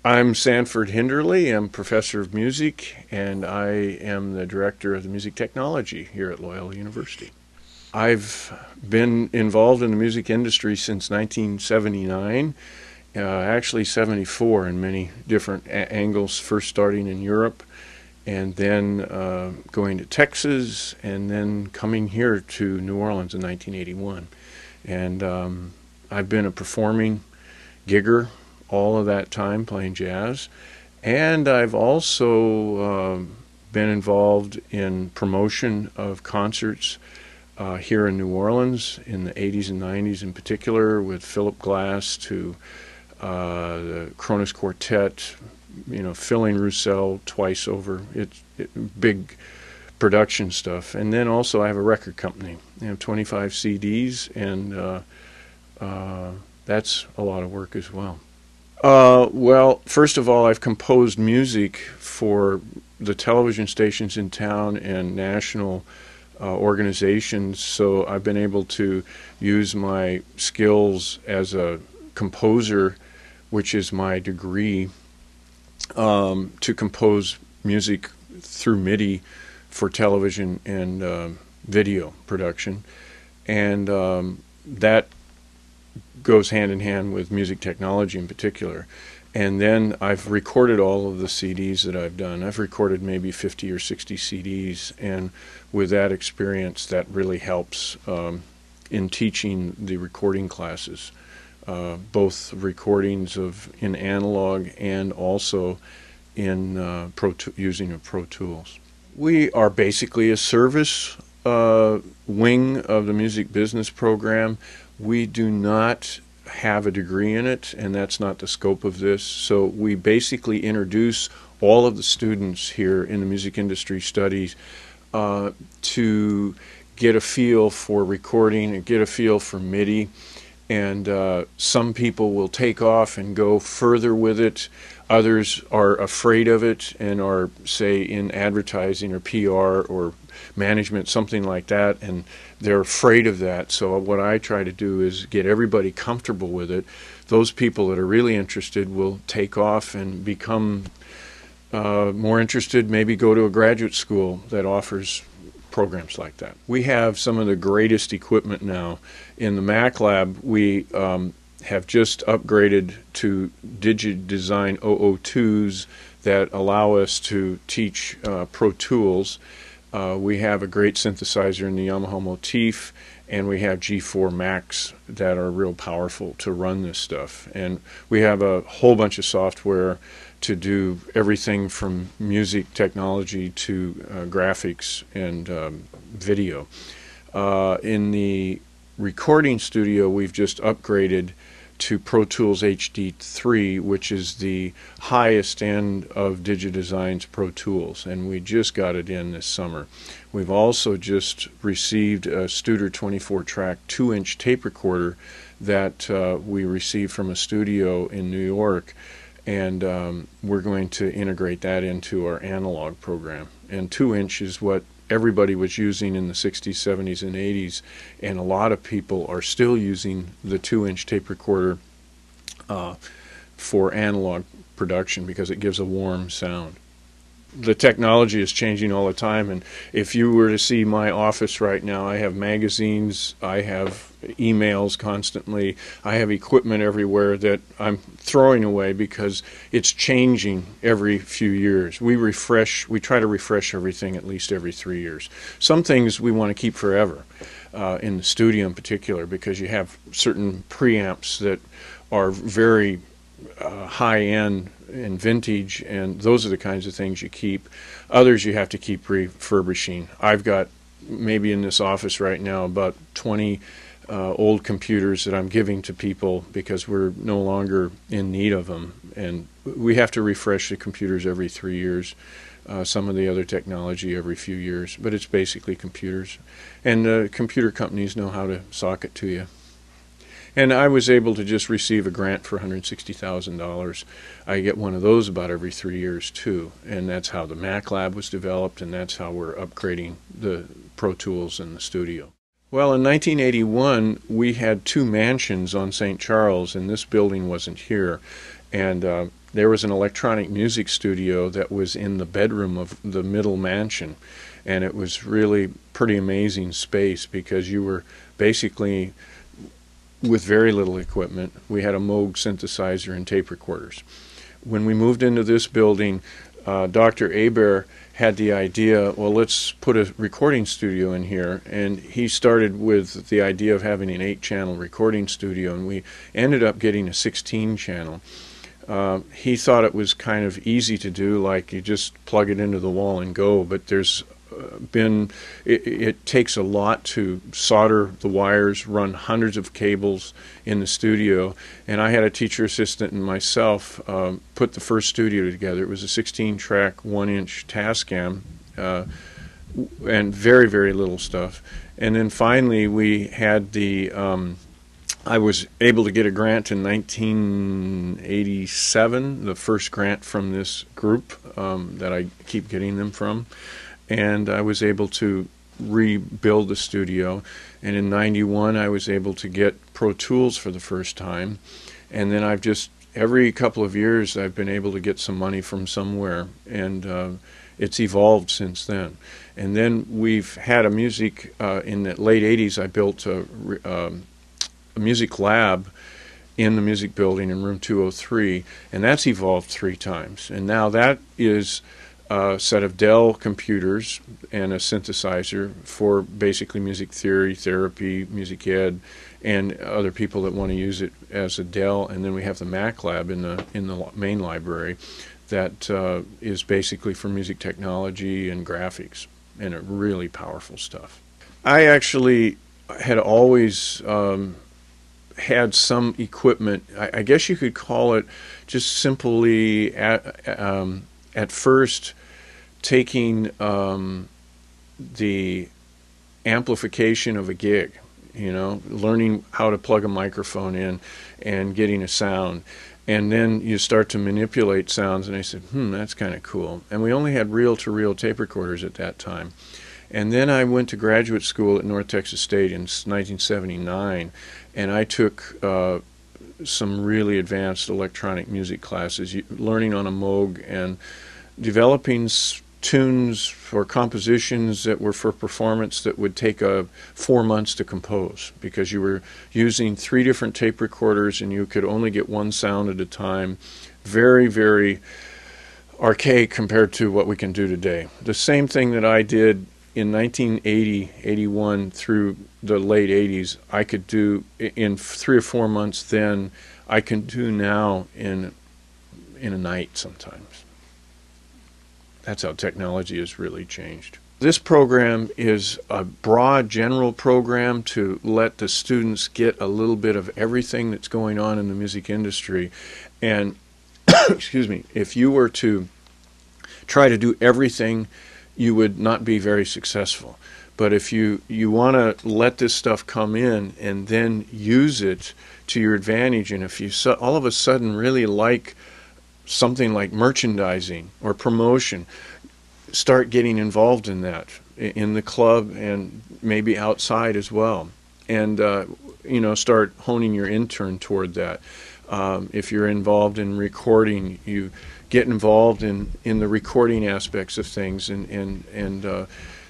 I'm Sanford Hinderlie. I'm professor of music, and I am the director of the music technology here at Loyola University. I've been involved in the music industry since 1979, actually 74 in many different angles, first starting in Europe and then going to Texas and then coming here to New Orleans in 1981. And I've been a performing gigger all of that time playing jazz, and I've also been involved in promotion of concerts here in New Orleans in the 80s and 90s in particular, with Philip Glass to the Kronos Quartet, filling Roussel twice over. It's big production stuff. And then also I have a record company. I have 25 CDs, and that's a lot of work as well. Well, first of all, I've composed music for the television stations in town and national organizations, so I've been able to use my skills as a composer, which is my degree, to compose music through MIDI for television and video production, and that goes hand in hand with music technology in particular. And then I've recorded all of the CDs that I've done. I've recorded maybe 50 or 60 CDs, and with that experience, that really helps in teaching the recording classes, both recordings in analog and also in using of Pro Tools. We are basically a service wing of the music business program. We do not have a degree in it, and that's not the scope of this. So we basically introduce all of the students here in the music industry studies to get a feel for recording and get a feel for MIDI. And some people will take off and go further with it. Others are afraid of it and are, say, in advertising or PR or management, something like that, and they're afraid of that. So what I try to do is get everybody comfortable with it. Those people that are really interested will take off and become more interested, maybe go to a graduate school that offers programs like that. We have some of the greatest equipment now. In the Mac Lab, we have just upgraded to DigiDesign 002s that allow us to teach Pro Tools. We have a great synthesizer in the Yamaha Motif, and we have G4 Macs that are real powerful to run this stuff. And we have a whole bunch of software to do everything from music technology to graphics and video. In the recording studio, we've just upgraded to Pro Tools HD3, which is the highest end of DigiDesign's Pro Tools, and we just got it in this summer. We've also just received a Studer 24-track 2-inch tape recorder that we received from a studio in New York, and we're going to integrate that into our analog program. And 2-inch is what everybody was using in the 60s, 70s, and 80s, and a lot of people are still using the 2-inch tape recorder for analog production because it gives a warm sound. The technology is changing all the time, and if you were to see my office right now, I have magazines, I have emails constantly, I have equipment everywhere that I'm throwing away because it's changing every few years. We try to refresh everything at least every 3 years. Some things we want to keep forever, in the studio in particular, because you have certain preamps that are very high-end and vintage, and those are the kinds of things you keep. Others you have to keep refurbishing. I've got maybe in this office right now about 20 old computers that I'm giving to people because we're no longer in need of them, and we have to refresh the computers every 3 years. Some of the other technology every few years, but it's basically computers, and computer companies know how to sock it to you. And I was able to just receive a grant for $160,000. I get one of those about every 3 years too, and that's how the Mac Lab was developed, and that's how we're upgrading the Pro Tools in the studio. Well, in 1981, we had 2 mansions on St. Charles, and this building wasn't here. And there was an electronic music studio that was in the bedroom of the middle mansion. And it was really pretty amazing space because you were basically with very little equipment. We had a Moog synthesizer and tape recorders. When we moved into this building, Dr. Aber had the idea, well, let's put a recording studio in here. And he started with the idea of having an 8-channel recording studio, and we ended up getting a 16-channel. He thought it was kind of easy to do, like you just plug it into the wall and go, but there's it takes a lot to solder the wires, run hundreds of cables in the studio, and I had a teacher assistant and myself put the first studio together. It was a 16-track, 1-inch Tascam, and very, very little stuff. And then finally we had the I was able to get a grant in 1987, the first grant from this group that I keep getting them from. And I was able to rebuild the studio. And in 91, I was able to get Pro Tools for the first time. And then I've just, every couple of years, I've been able to get some money from somewhere. And it's evolved since then. And then we've had a music, in the late 80s, I built a music lab in the music building in room 203. And that's evolved 3 times. And now that is a set of Dell computers and a synthesizer for basically music theory, therapy, music ed, and other people that want to use it as a Dell. And then we have the Mac lab in the main library that is basically for music technology and graphics, and it really powerful stuff. I actually had always had some equipment. I guess you could call it just simply at first taking the amplification of a gig, learning how to plug a microphone in and getting a sound. And then you start to manipulate sounds, and I said, that's kind of cool. And we only had reel-to-reel tape recorders at that time. And then I went to graduate school at North Texas State in 1979, and I took some really advanced electronic music classes, learning on a Moog and developing tunes or compositions that were for performance that would take 4 months to compose, because you were using 3 different tape recorders and you could only get one sound at a time. Very, very archaic compared to what we can do today. The same thing that I did in 1980, 81 through the late 80s, I could do in 3 or 4 months then, I can do now in a night sometimes. That's how technology has really changed. This program is a broad general program to let the students get a little bit of everything that's going on in the music industry. And excuse me, if you were to try to do everything, you would not be very successful. But if you want to let this stuff come in and then use it to your advantage, and if you all of a sudden really like something like merchandising or promotion, start getting involved in that in the club and maybe outside as well, and start honing your intern toward that. If you're involved in recording, you get involved in the recording aspects of things, and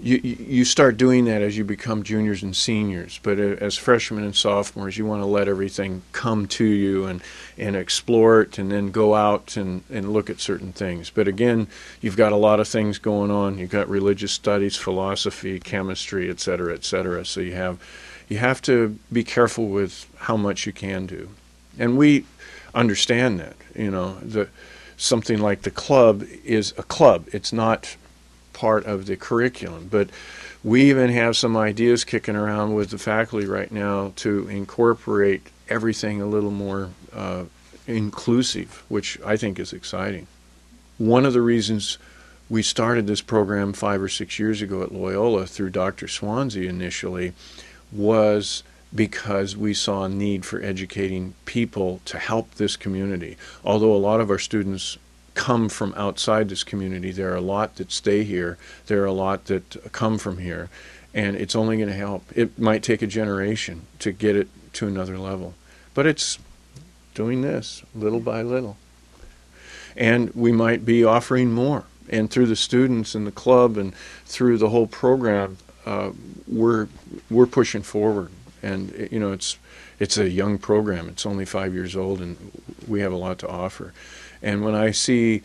you start doing that as you become juniors and seniors. But as freshmen and sophomores, you want to let everything come to you and explore it, and then go out and look at certain things. But again, you've got a lot of things going on. You've got religious studies, philosophy, chemistry, et cetera, et cetera. So you have to be careful with how much you can do. And we understand that, something like the club is a club. It's not part of the curriculum, but we even have some ideas kicking around with the faculty right now to incorporate everything a little more inclusive, which I think is exciting. One of the reasons we started this program 5 or 6 years ago at Loyola through Dr. Swansea initially was because we saw a need for educating people to help this community. Although a lot of our students come from outside this community, there are a lot that stay here, there are a lot that come from here, and it's only going to help. It might take a generation to get it to another level, but it's doing this little by little. and we might be offering more. And through the students and the club and through the whole program, we're pushing forward. And you know, it's a young program. It's only 5 years old, and we have a lot to offer. And when I see,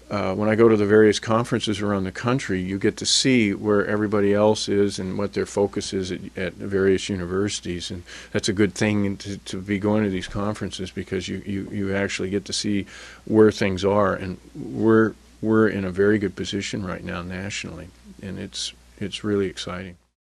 when I go to the various conferences around the country, you get to see where everybody else is and what their focus is at various universities. And that's a good thing to be going to these conferences, because you actually get to see where things are. And we're in a very good position right now nationally, and it's really exciting.